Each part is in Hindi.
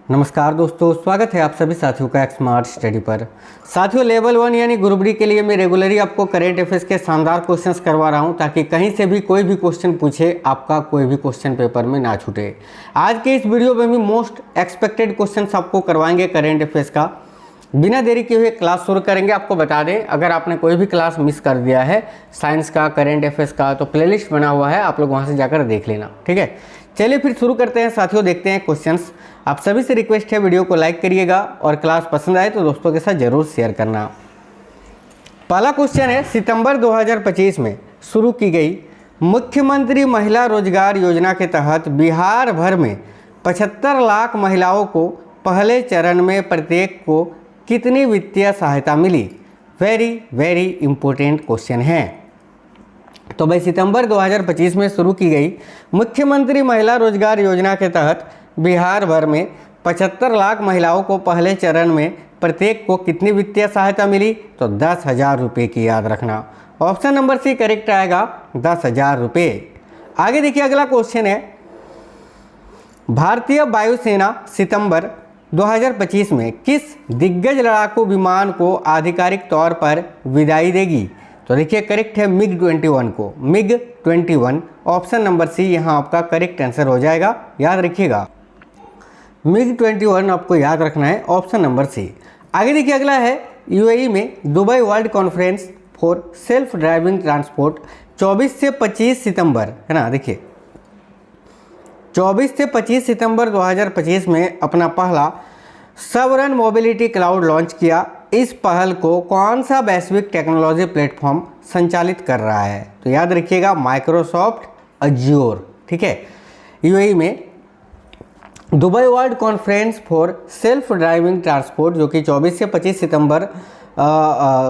नमस्कार दोस्तों, स्वागत है आप सभी साथियों का स्मार्ट स्टडी पर। साथियों, लेवल 1 यानी ग्रुप डी के लिए मैं रेगुलरली आपको करेंट अफेयर्स के शानदार क्वेश्चंस करवा रहा हूं ताकि कहीं से भी कोई भी क्वेश्चन पूछे आपका कोई भी क्वेश्चन पेपर में ना छूटे। आज के इस वीडियो में भी मोस्ट एक्सपेक्टेड क्वेश्चंस आपको करवाएंगे करेंट अफेयर्स का। बिना देरी किए हुए क्लास शुरू करेंगे। आपको बता दें, अगर आपने कोई भी क्लास मिस कर दिया है साइंस का, करेंट अफेयर्स का, तो प्लेलिस्ट बना हुआ है, आप लोग वहाँ से जाकर देख लेना। ठीक है, चलिए फिर शुरू करते हैं साथियों, देखते हैं क्वेश्चंस। आप सभी से रिक्वेस्ट है वीडियो को लाइक करिएगा और क्लास पसंद आए तो दोस्तों के साथ जरूर शेयर करना। पहला क्वेश्चन है, सितंबर 2025 में शुरू की गई मुख्यमंत्री महिला रोजगार योजना के तहत बिहार भर में 75 लाख महिलाओं को पहले चरण में प्रत्येक को कितनी वित्तीय सहायता मिली? वेरी वेरी इंपॉर्टेंट क्वेश्चन है। तो भाई, सितंबर 2025 में शुरू की गई मुख्यमंत्री महिला रोजगार योजना के तहत बिहार भर में 75 लाख महिलाओं को पहले चरण में प्रत्येक को कितनी वित्तीय सहायता मिली? तो 10,000 रुपये की, याद रखना। ऑप्शन नंबर सी करेक्ट आएगा, 10,000 रुपये। आगे देखिए, अगला क्वेश्चन है, भारतीय वायुसेना सितंबर 2025 में किस दिग्गज लड़ाकू विमान को आधिकारिक तौर पर विदाई देगी? तो देखिए, करेक्ट है मिग 21 को, मिग 21। ऑप्शन नंबर सी यहाँ आपका करेक्ट आंसर हो जाएगा, याद रखिएगा। मिग 21 आपको याद रखना है, ऑप्शन नंबर सी। आगे देखिए, अगला है, यूएई में Dubai world conference for self driving transport 24 से 25 सितंबर, है ना। देखिए, 24 से 25 सितंबर 2025 में अपना पहला सॉवरेन मोबिलिटी क्लाउड लॉन्च किया। इस पहल को कौन सा वैश्विक टेक्नोलॉजी प्लेटफॉर्म संचालित कर रहा है? तो याद रखिएगा, माइक्रोसॉफ्ट अज्योर। ठीक है, यूएई में Dubai world conference for self driving transport, जो कि 24 से 25 सितंबर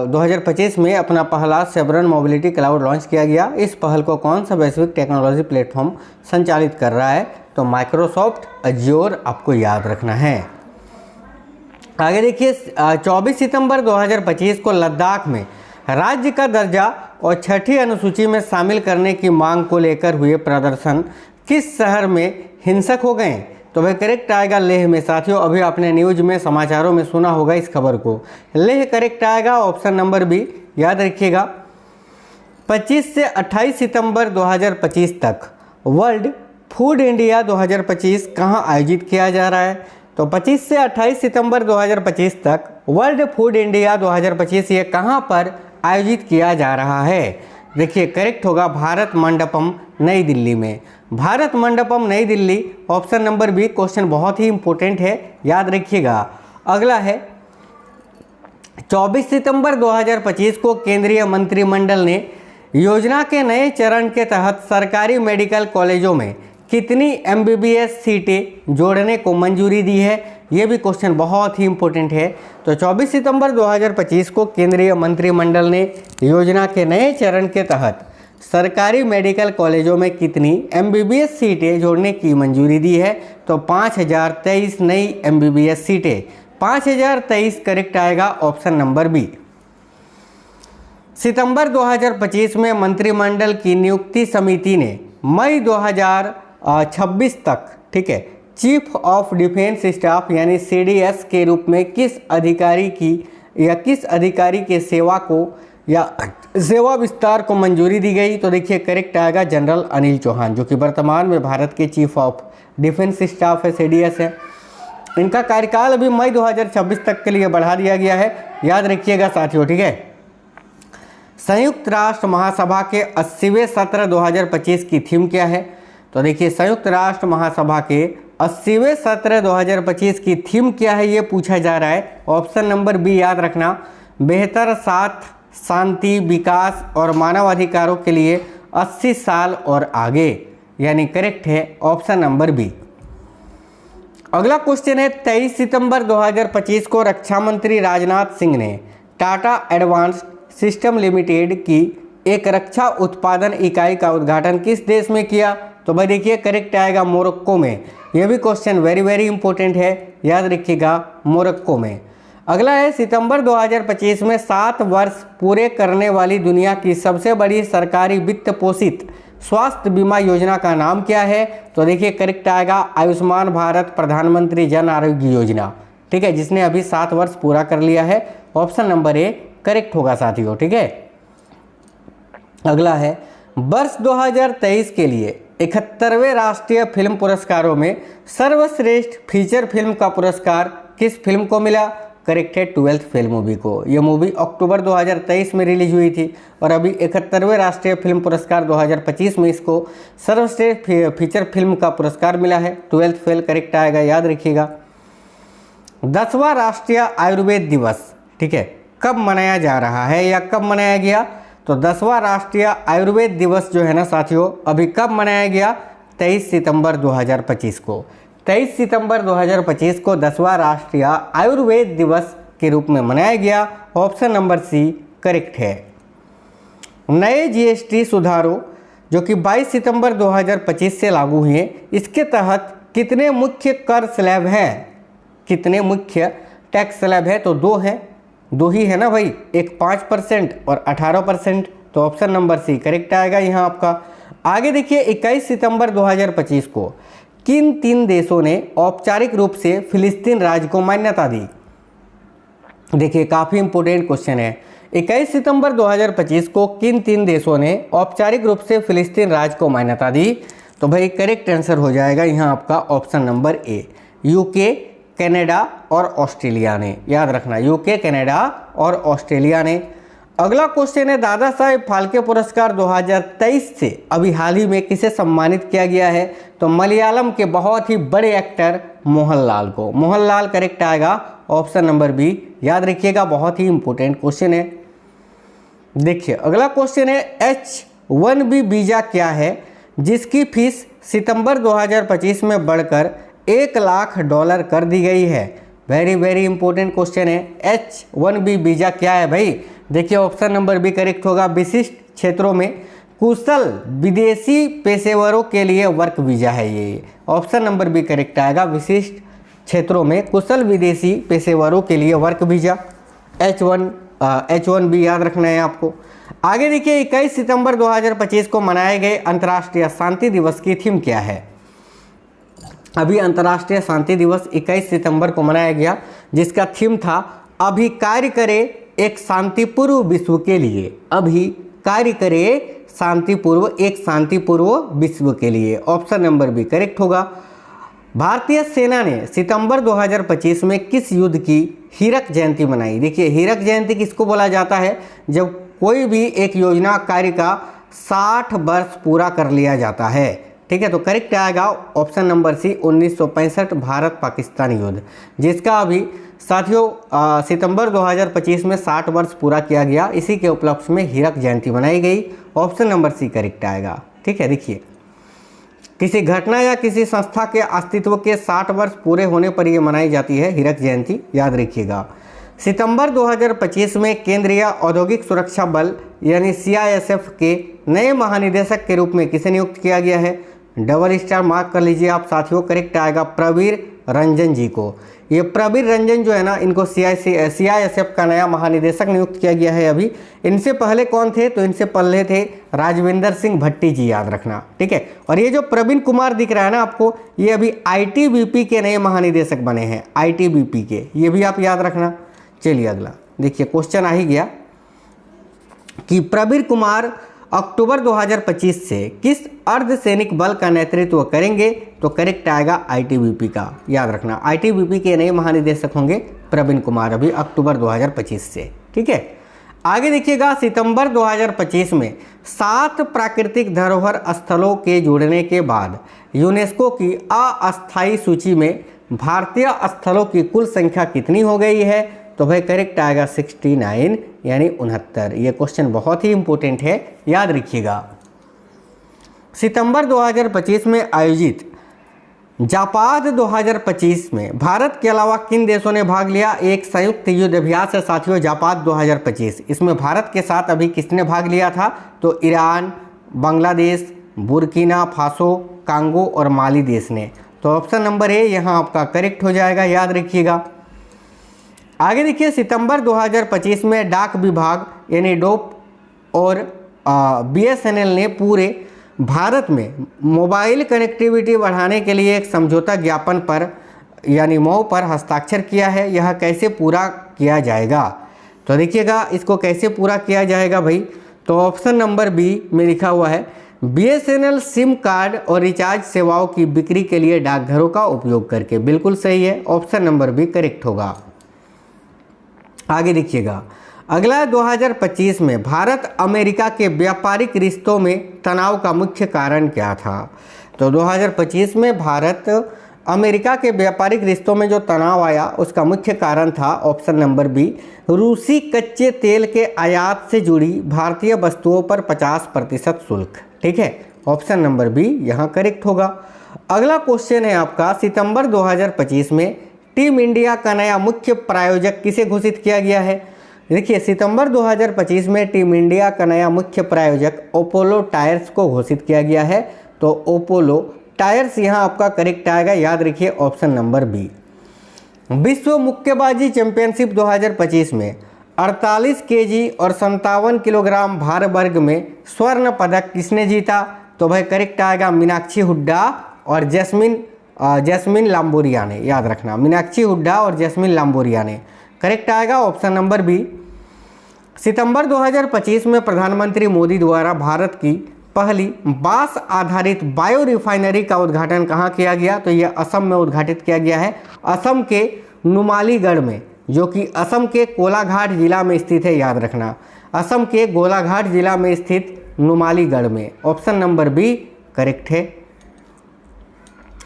2025 में अपना पहला सॉवरेन मोबिलिटी क्लाउड लॉन्च किया गया। इस पहल को कौन सा वैश्विक टेक्नोलॉजी प्लेटफॉर्म संचालित कर रहा है? तो माइक्रोसॉफ्ट अज्योर आपको याद रखना है। आगे देखिए, 24 सितंबर 2025 को लद्दाख में राज्य का दर्जा और छठी अनुसूची में शामिल करने की मांग को लेकर हुए प्रदर्शन किस शहर में हिंसक हो गए? तो भाई करेक्ट आएगा लेह में। साथियों, अभी आपने न्यूज में, समाचारों में सुना होगा इस खबर को, लेह करेक्ट आएगा, ऑप्शन नंबर बी, याद रखिएगा। 25 से 28 सितंबर 2025 तक वर्ल्ड फूड इंडिया 2025 कहाँ आयोजित किया जा रहा है? तो 25 से 28 सितंबर 2025 तक वर्ल्ड फूड इंडिया 2025 ये कहाँ पर आयोजित किया जा रहा है? देखिए, करेक्ट होगा भारत मंडपम नई दिल्ली में। Bharat Mandapam New Delhi, option number B. Question बहुत ही इंपॉर्टेंट है, याद रखिएगा। अगला है, 24 सितंबर 2025 को केंद्रीय मंत्रिमंडल ने योजना के नए चरण के तहत सरकारी मेडिकल कॉलेजों में कितनी एमबीबीएस सीटें जोड़ने को मंजूरी दी है? ये भी क्वेश्चन बहुत ही इंपॉर्टेंट है। तो 24 सितंबर 2025 को केंद्रीय मंत्रिमंडल ने योजना के नए चरण के तहत सरकारी मेडिकल कॉलेजों में कितनी एमबीबीएस सीटें जोड़ने की मंजूरी दी है? तो 5023 नई एमबीबीएस सीटें, 5023 करेक्ट आएगा, ऑप्शन नंबर बी। सितंबर 2025 में मंत्रिमंडल की नियुक्ति समिति ने मई 2026 तक, ठीक है, चीफ ऑफ डिफेंस स्टाफ यानी सीडीएस के रूप में किस अधिकारी की या किस अधिकारी के सेवा को या सेवा विस्तार को मंजूरी दी गई? तो देखिए, करेक्ट आएगा जनरल अनिल चौहान, जो कि वर्तमान में भारत के चीफ ऑफ डिफेंस स्टाफ है, सीडीएस है। इनका कार्यकाल अभी मई 2026 तक के लिए बढ़ा दिया गया है, याद रखिएगा साथियों। ठीक है, संयुक्त राष्ट्र महासभा के 80वें सत्र 2025 की थीम क्या है? तो देखिए, संयुक्त राष्ट्र महासभा के 80वें सत्र 2025 की थीम क्या है, ये पूछा जा रहा है। ऑप्शन नंबर बी, याद रखना, बेहतर साथ, शांति, विकास और मानवाधिकारों के लिए 80 साल और आगे, यानी करेक्ट है ऑप्शन नंबर बी। अगला क्वेश्चन है, 23 सितंबर 2025 को रक्षा मंत्री राजनाथ सिंह ने टाटा एडवांस्ड सिस्टम लिमिटेड की एक रक्षा उत्पादन इकाई का उद्घाटन किस देश में किया? तो भाई देखिए, करेक्ट आएगा मोरक्को में। यह भी क्वेश्चन वेरी वेरी इंपॉर्टेंट है, याद रखिएगा, मोरक्को में। अगला है, सितंबर 2025 में 7 वर्ष पूरे करने वाली दुनिया की सबसे बड़ी सरकारी वित्त पोषित स्वास्थ्य बीमा योजना का नाम क्या है? तो देखिए करेक्ट आएगा आयुष्मान भारत प्रधानमंत्री जन आरोग्य योजना, ठीक है, जिसने अभी 7 वर्ष पूरा कर लिया है। ऑप्शन नंबर ए करेक्ट होगा साथियों, ठीक है। अगला है वर्ष 2023 के लिए 71वें राष्ट्रीय फिल्म पुरस्कारों में सर्वश्रेष्ठ फीचर फिल्म का पुरस्कार किस फिल्म को मिला? करेक्ट है 12th फेल मूवी को। यह मूवी अक्टूबर 2023 में रिलीज हुई थी और अभी 71वें राष्ट्रीय फिल्म पुरस्कार 2025 में इसको सर्वश्रेष्ठ फीचर फिल्म का पुरस्कार मिला है। 12th फेल करेक्ट आएगा, याद रखिएगा। 10वां राष्ट्रीय आयुर्वेद दिवस, ठीक है, कब मनाया जा रहा है या कब मनाया गया? तो 10वां राष्ट्रीय आयुर्वेद दिवस जो है ना साथियों, अभी कब मनाया गया? 23 सितंबर 2025 को। 23 सितंबर 2025 को 10वां राष्ट्रीय आयुर्वेद दिवस के रूप में मनाया गया। ऑप्शन नंबर सी करेक्ट है। नए जीएसटी सुधारों जो कि 22 सितंबर 2025 से लागू हुए, इसके तहत कितने मुख्य कर स्लैब हैं? कितने मुख्य टैक्स स्लैब है? तो 2 हैं, 2 ही है ना भाई, एक 5% और 18%। तो ऑप्शन नंबर सी करेक्ट आएगा यहाँ आपका। आगे देखिए 21 सितंबर 2025 को किन 3 देशों ने औपचारिक रूप से फिलिस्तीन राज्य को मान्यता दी? देखिए काफ़ी इंपोर्टेंट क्वेश्चन है। 21 सितंबर 2025 को किन 3 देशों ने औपचारिक रूप से फिलिस्तीन राज्य को मान्यता दी? तो भाई करेक्ट आंसर हो जाएगा यहाँ आपका ऑप्शन नंबर ए, यूके, कनाडा और ऑस्ट्रेलिया ने। याद रखना, यूके, कनाडा और ऑस्ट्रेलिया ने। अगला क्वेश्चन है दादा साहेब फाल्के पुरस्कार 2023 से अभी हाल ही में किसे सम्मानित किया गया है? तो मलयालम के बहुत ही बड़े एक्टर मोहनलाल को। मोहनलाल करेक्ट आएगा, ऑप्शन नंबर बी। याद रखिएगा, बहुत ही इंपॉर्टेंट क्वेश्चन है। देखिए अगला क्वेश्चन है H1B वीज़ा क्या है जिसकी फीस सितंबर 2025 में बढ़कर $1 लाख कर दी गई है? वेरी वेरी इंपॉर्टेंट क्वेश्चन है। H1B वीज़ा क्या है भाई? देखिए ऑप्शन नंबर बी करेक्ट होगा। विशिष्ट क्षेत्रों में कुशल विदेशी पेशेवरों के लिए वर्क वीज़ा है ये। ऑप्शन नंबर बी करेक्ट आएगा, विशिष्ट क्षेत्रों में कुशल विदेशी पेशेवरों के लिए वर्क वीज़ा। H1B याद रखना है आपको। आगे देखिए 21 सितंबर 2025 को मनाए गए अंतर्राष्ट्रीय शांति दिवस की थीम क्या है? अभी अंतर्राष्ट्रीय शांति दिवस 21 सितंबर को मनाया गया, जिसका थीम था अभी कार्य करे एक शांतिपूर्व विश्व के लिए। अभी कार्य करे शांतिपूर्व एक शांतिपूर्व विश्व के लिए। ऑप्शन नंबर बी करेक्ट होगा। भारतीय सेना ने सितंबर 2025 में किस युद्ध की हीरक जयंती मनाई? देखिए हीरक जयंती किसको बोला जाता है? जब कोई भी एक योजना कार्य का 60 वर्ष पूरा कर लिया जाता है, ठीक है। तो करेक्ट आएगा option number C 1965 Bharat Pakistan युद्ध, जिसका अभी साथियों सितंबर 2025 में 60 वर्ष पूरा किया गया। इसी के उपलक्ष्य में हीरक जयंती मनाई गई। ऑप्शन नंबर सी करेक्ट आएगा, ठीक है। देखिए किसी घटना या किसी संस्था के अस्तित्व के 60 वर्ष पूरे होने पर यह मनाई जाती है हीरक जयंती, याद रखिएगा। सितंबर 2025 में केंद्रीय औद्योगिक सुरक्षा बल यानी CISF के नए महानिदेशक के रूप में किसे नियुक्त किया गया है? डबल स्टार मार्क कर लीजिए आप साथियों, करेक्ट आएगा प्रवीर रंजन जी को। ये प्रवीर रंजन जो है ना, इनको CISF का नया महानिदेशक नियुक्त किया गया है अभी। इनसे पहले कौन थे? तो इनसे पहले थे राजविंदर सिंह भट्टी जी, याद रखना, ठीक है। और ये जो प्रवीण कुमार दिख रहा है ना आपको, ये अभी ITBP के नए महानिदेशक बने हैं, ITBP के, ये भी आप याद रखना। चलिए अगला देखिए, क्वेश्चन आ ही गया कि प्रवीण कुमार अक्टूबर 2025 से किस अर्धसैनिक बल का नेतृत्व करेंगे? तो करेक्ट आएगा ITBP का, याद रखना। ITBP के नए महानिदेशक होंगे प्रवीण कुमार अभी अक्टूबर 2025 से, ठीक है। आगे देखिएगा सितंबर 2025 में 7 प्राकृतिक धरोहर स्थलों के जुड़ने के बाद यूनेस्को की अस्थायी सूची में भारतीय स्थलों की कुल संख्या कितनी हो गई है? तो भाई करेक्ट आएगा 69 यानी 69। ये क्वेश्चन बहुत ही इंपॉर्टेंट है, याद रखिएगा। सितंबर 2025 में आयोजित जापाद 2025 में भारत के अलावा किन देशों ने भाग लिया? एक संयुक्त युद्ध अभ्यास है साथियों जापाद 2025। इसमें भारत के साथ अभी किसने भाग लिया था? तो Iran, Bangladesh, Burkina Faso, Congo और माली देश ने। तो ऑप्शन नंबर ए यहाँ आपका करेक्ट हो जाएगा, याद रखिएगा। आगे देखिए सितंबर 2025 में डाक विभाग यानी डोप और BSNL ने पूरे भारत में मोबाइल कनेक्टिविटी बढ़ाने के लिए एक समझौता ज्ञापन पर यानी MoU पर हस्ताक्षर किया है। यह कैसे पूरा किया जाएगा? तो देखिएगा इसको कैसे पूरा किया जाएगा भाई, तो ऑप्शन नंबर बी में लिखा हुआ है BSNL सिम कार्ड और रिचार्ज सेवाओं की बिक्री के लिए डाकघरों का उपयोग करके। बिल्कुल सही है, ऑप्शन नंबर बी करेक्ट होगा। आगे देखिएगा, अगला 2025 में भारत अमेरिका के व्यापारिक रिश्तों में तनाव का मुख्य कारण क्या था? तो 2025 में भारत अमेरिका के व्यापारिक रिश्तों में जो तनाव आया उसका मुख्य कारण था ऑप्शन नंबर बी, रूसी कच्चे तेल के आयात से जुड़ी भारतीय वस्तुओं पर 50% शुल्क। ठीक है, ऑप्शन नंबर बी यहाँ करेक्ट होगा। अगला क्वेश्चन है आपका, सितंबर 2025 में टीम इंडिया का नया मुख्य प्रायोजक किसे घोषित किया गया है? देखिए सितंबर 2025 में टीम इंडिया का नया मुख्य प्रायोजक अपोलो टायर्स को घोषित किया गया है। तो अपोलो टायर्स यहाँ आपका करेक्ट आएगा, याद रखिए ऑप्शन नंबर बी। विश्व मुक्केबाजी चैंपियनशिप 2025 में 48 केजी और 57 किलोग्राम भार वर्ग में स्वर्ण पदक किसने जीता? तो भाई करेक्ट आएगा मीनाक्षी हुड्डा और जैस्मिन लांबोरिया ने। याद रखना, मीनाक्षी हुड्डा और जैस्मिन लांबोरिया ने। करेक्ट आएगा ऑप्शन नंबर बी। सितंबर 2025 में प्रधानमंत्री मोदी द्वारा भारत की पहली बांस आधारित बायो रिफाइनरी का उद्घाटन कहाँ किया गया? तो यह असम में उद्घाटित किया गया है, असम के नुमालीगढ़ में, जो कि असम के कोलाघाट जिला में स्थित है। याद रखना, असम के गोलाघाट जिला में स्थित नुमालीगढ़ में। ऑप्शन नंबर बी करेक्ट है।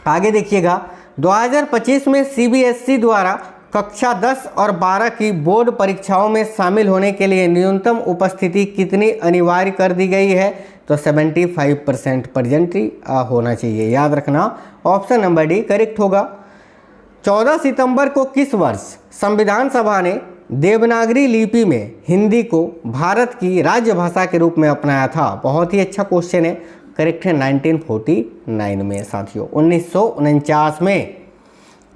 आगे देखिएगा, 2025 में CBSE द्वारा कक्षा 10 और 12 की बोर्ड परीक्षाओं में शामिल होने के लिए न्यूनतम उपस्थिति कितनी अनिवार्य कर दी गई है? तो 75% प्रेजेंट होना चाहिए। याद रखना, ऑप्शन नंबर डी करेक्ट होगा। 14 सितंबर को किस वर्ष संविधान सभा ने देवनागरी लिपि में हिंदी को भारत की राजभाषा के रूप में अपनाया था? बहुत ही अच्छा क्वेश्चन है, करेक्ट है 1949 में साथियों, 1949 में।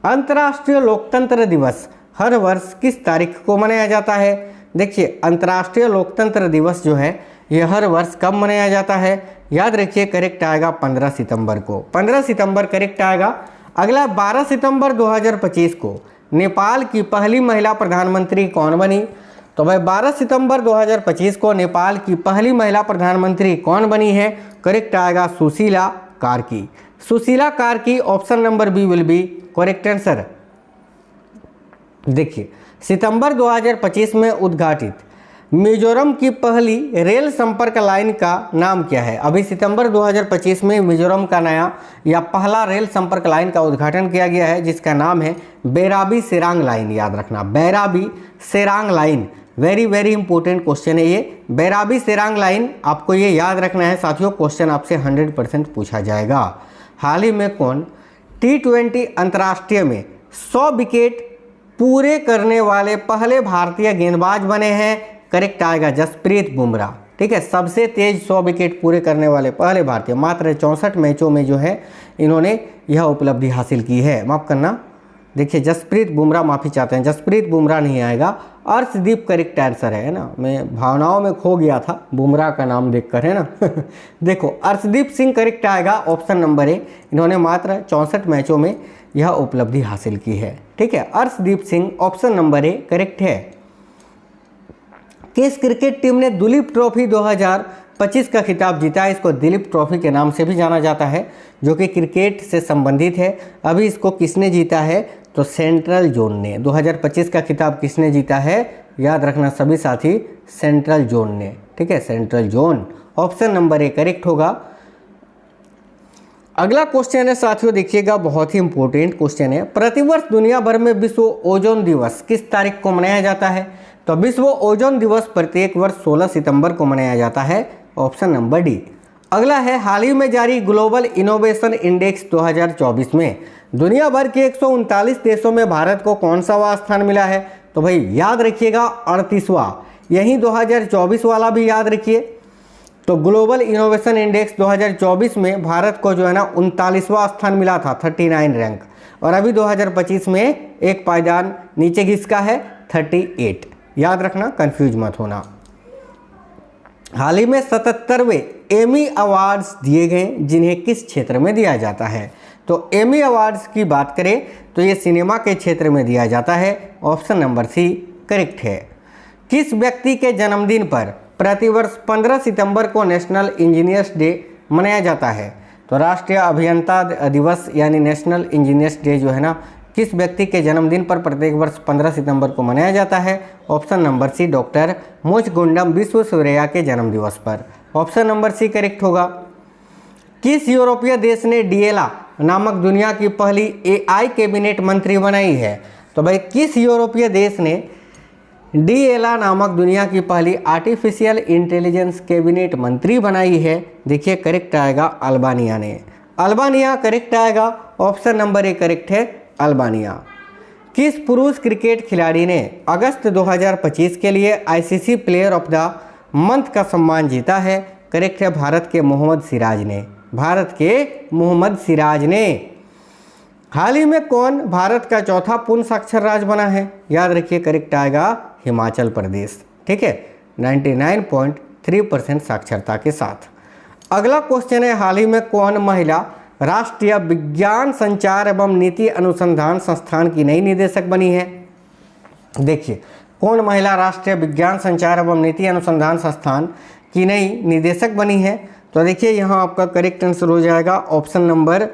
अंतर्राष्ट्रीय लोकतंत्र दिवस हर वर्ष किस तारीख को मनाया जाता है? देखिए अंतर्राष्ट्रीय लोकतंत्र दिवस जो है ये हर वर्ष कब मनाया जाता है? याद रखिए करेक्ट आएगा 15 सितंबर को। 15 सितंबर करेक्ट आएगा। अगला 12 सितंबर 2025 को नेपाल की पहली महिला प्रधानमंत्री कौन बनी? तो भाई 12 सितंबर 2025 को नेपाल की पहली महिला प्रधानमंत्री कौन बनी है? करेक्ट आएगा Sushila Karki. Sushila Karki, option number B will be correct answer. देखिए सितंबर 2025 में उद्घाटित मिजोरम की पहली रेल संपर्क लाइन का नाम क्या है? अभी सितंबर 2025 में मिजोरम का नया या पहला रेल संपर्क लाइन का उद्घाटन किया गया है, जिसका नाम है बैराबी सेरांग लाइन। याद रखना, Bairabi Sairang line, very very important question है ये। बैराबी सेरांग लाइन आपको ये याद रखना है साथियों, क्वेश्चन आपसे 100% पूछा जाएगा। हाल ही में कौन T20 अंतर्राष्ट्रीय में 100 विकेट पूरे करने वाले पहले भारतीय गेंदबाज बने हैं? करेक्ट आएगा जसप्रीत बुमराह। ठीक है, सबसे तेज 100 विकेट पूरे करने वाले पहले भारतीय, मात्र 64 मैचों में जो है इन्होंने यह उपलब्धि हासिल की है। माफ करना, देखिए जसप्रीत बुमराह, माफ़ी चाहते हैं, जसप्रीत बुमराह नहीं आएगा, अर्शदीप करेक्ट आंसर है ना। मैं भावनाओं में खो गया था बुमराह का नाम देखकर, है ना। देखो अर्शदीप सिंह करेक्ट आएगा, ऑप्शन नंबर ए। इन्होंने मात्र 64 मैचों में यह उपलब्धि हासिल की है। ठीक है, Arshdeep Singh, option number A correct है। किस क्रिकेट टीम ने दुलीप ट्रॉफी 2025 का खिताब जीता? इसको दिलीप ट्रॉफी के नाम से भी जाना जाता है, जो कि क्रिकेट से संबंधित है। अभी इसको किसने जीता है? तो सेंट्रल जोन ने। 2025 का खिताब किसने जीता है? याद रखना सभी साथी, सेंट्रल जोन ने। ठीक है, central zone, option number A correct होगा। अगला क्वेश्चन है साथियों, देखिएगा बहुत ही इंपॉर्टेंट क्वेश्चन है। प्रतिवर्ष दुनिया भर में विश्व ओजोन दिवस किस तारीख को मनाया जाता है? तो विश्व ओजोन दिवस प्रत्येक वर्ष 16 सितंबर को मनाया जाता है, ऑप्शन नंबर डी। अगला है, हाल ही में जारी ग्लोबल इनोवेशन इंडेक्स 2024 में दुनिया भर के 139 देशों में भारत को कौन सा स्थान मिला है? तो भाई याद रखिएगा 38वां, यही 2024 वाला भी याद रखिए। तो ग्लोबल इनोवेशन इंडेक्स 2024 में भारत को जो है ना 39वां स्थान मिला था, 39 रैंक, और अभी 2025 में एक पायदान नीचे घिसका है 38। याद रखना, कंफ्यूज मत होना। हाल ही में 77वें एमी अवार्ड्स दिए गए जिन्हें किस क्षेत्र में दिया जाता है? तो एमी अवार्ड्स की बात करें तो ये सिनेमा के क्षेत्र में दिया जाता है। ऑप्शन नंबर सी करेक्ट है। किस व्यक्ति के जन्मदिन पर प्रतिवर्ष 15 सितंबर को नेशनल इंजीनियर्स डे मनाया जाता है? तो राष्ट्रीय अभियंता दिवस यानी नेशनल इंजीनियर्स डे जो है ना, किस व्यक्ति के जन्मदिन पर प्रत्येक वर्ष 15 सितंबर को मनाया जाता है? Option number C doctor Mokshagundam Visvesvaraya के जन्म दिवस पर। ऑप्शन नंबर सी करेक्ट होगा। किस यूरोपीय देश ने डीएला नामक दुनिया की पहली एआई कैबिनेट मंत्री बनाई है? तो भाई किस यूरोपीय देश ने डीएला नामक दुनिया की पहली आर्टिफिशियल इंटेलिजेंस कैबिनेट मंत्री बनाई है? देखिए करेक्ट आएगा अल्बानिया ने। अल्बानिया करेक्ट आएगा। ऑप्शन नंबर ए करेक्ट है अल्बानिया। किस पुरुष क्रिकेट खिलाड़ी ने अगस्त 2025 के लिए ICC player of the month का सम्मान जीता है? करेक्ट है भारत के मोहम्मद सिराज ने। भारत के मोहम्मद सिराज ने। हाल ही में कौन भारत का चौथा पूर्ण साक्षर राज्य बना है? याद रखिए करेक्ट आएगा हिमाचल प्रदेश। ठीक है, 99.3% साक्षरता के साथ। अगला क्वेश्चन है, हाल ही में कौन महिला राष्ट्रीय विज्ञान संचार एवं नीति अनुसंधान संस्थान की नई निदेशक बनी है? देखिए कौन महिला राष्ट्रीय विज्ञान संचार एवं नीति अनुसंधान संस्थान की नई निदेशक बनी है? तो देखिए यहाँ आपका करेक्ट आंसर हो जाएगा option number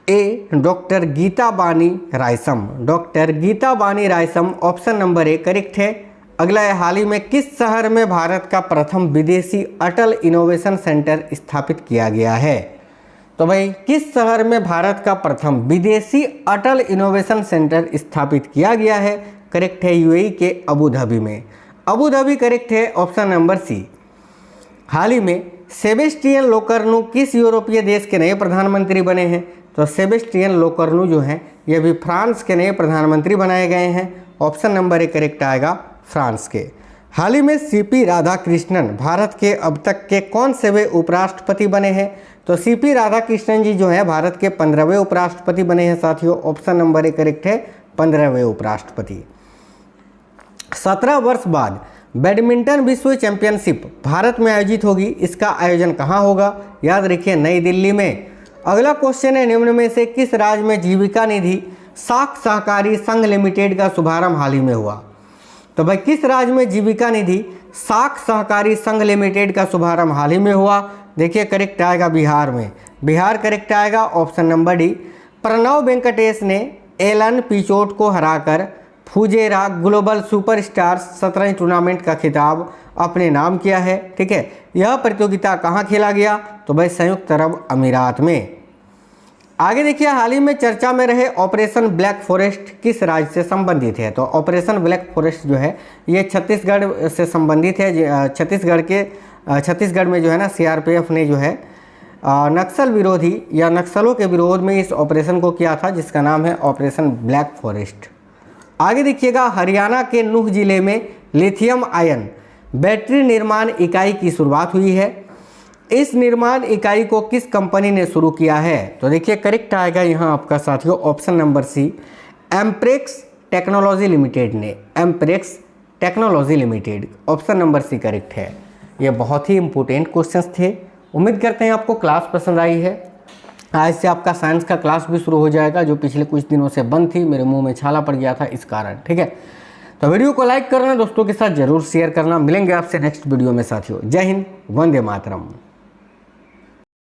A doctor Geeta Bani Raisom. Doctor Geeta Bani Raisom option number A correct है। अगला है, हाल ही में किस शहर में भारत का प्रथम विदेशी अटल इनोवेशन सेंटर स्थापित किया गया है? तो भाई किस शहर में भारत का प्रथम विदेशी अटल इनोवेशन सेंटर स्थापित किया गया है? करेक्ट है यूएई के अबू धाबी में। अबू धाबी करेक्ट है। Option number C. हाल ही में सेबेस्टियन लोकर्नो किस यूरोपीय देश के नए प्रधानमंत्री बने हैं? तो सेबेस्टियन लोकर्नो जो हैं ये भी फ्रांस के नए प्रधानमंत्री बनाए गए हैं। ऑप्शन नंबर ए करेक्ट आएगा फ्रांस के। हाल ही में सीपी राधाकृष्णन भारत के अब तक के कौन से वे उपराष्ट्रपति बने हैं? तो सीपी राधाकृष्णन जी जो है भारत के 15वें उपराष्ट्रपति बने हैं साथियों। ऑप्शन नंबर ए करेक्ट है 15वें उपराष्ट्रपति। 17 वर्ष बाद बैडमिंटन विश्व चैंपियनशिप भारत में आयोजित होगी। इसका आयोजन कहाँ होगा? याद रखिए नई दिल्ली में। अगला क्वेश्चन है, निम्न में से किस राज्य में जीविका निधि साख सहकारी संघ लिमिटेड का शुभारंभ हाल ही में हुआ? तो भाई किस राज्य में जीविका निधि साख सहकारी संघ लिमिटेड का शुभारंभ हाल ही में हुआ? देखिए करेक्ट आएगा बिहार में। बिहार करेक्ट आएगा। Option number D. Pranav Venkatesh ने एलन पिचोट को हराकर फुजेरा ग्लोबल सुपरस्टार्स शतरंज टूर्नामेंट का खिताब अपने नाम किया है। ठीक है, यह प्रतियोगिता कहाँ खेला गया? तो भाई संयुक्त अरब अमीरात में। आगे देखिए, हाल ही में चर्चा में रहे ऑपरेशन ब्लैक फॉरेस्ट किस राज्य से संबंधित है? तो ऑपरेशन ब्लैक फॉरेस्ट जो है ये छत्तीसगढ़ से संबंधित है। छत्तीसगढ़ में जो है ना सीआरपीएफ ने जो है नक्सल विरोधी या नक्सलों के विरोध में इस ऑपरेशन को किया था, जिसका नाम है ऑपरेशन ब्लैक फॉरेस्ट। आगे देखिएगा, हरियाणा के नूह जिले में लिथियम आयन बैटरी निर्माण इकाई की शुरुआत हुई है। इस निर्माण इकाई को किस कंपनी ने शुरू किया है? तो देखिए करेक्ट आएगा यहाँ आपका साथियों option number C Emprex technology limited ने। Emprex technology limited. Option number C correct है। ये बहुत ही इंपॉर्टेंट क्वेश्चंस थे। उम्मीद करते हैं आपको क्लास पसंद आई है। आज से आपका साइंस का क्लास भी शुरू हो जाएगा, जो पिछले कुछ दिनों से बंद थी। मेरे मुंह में छाला पड़ गया था इस कारण। ठीक है, तो वीडियो को लाइक करना, दोस्तों के साथ जरूर शेयर करना। मिलेंगे आपसे नेक्स्ट वीडियो में साथियों। जय हिंद, वंदे मातरम।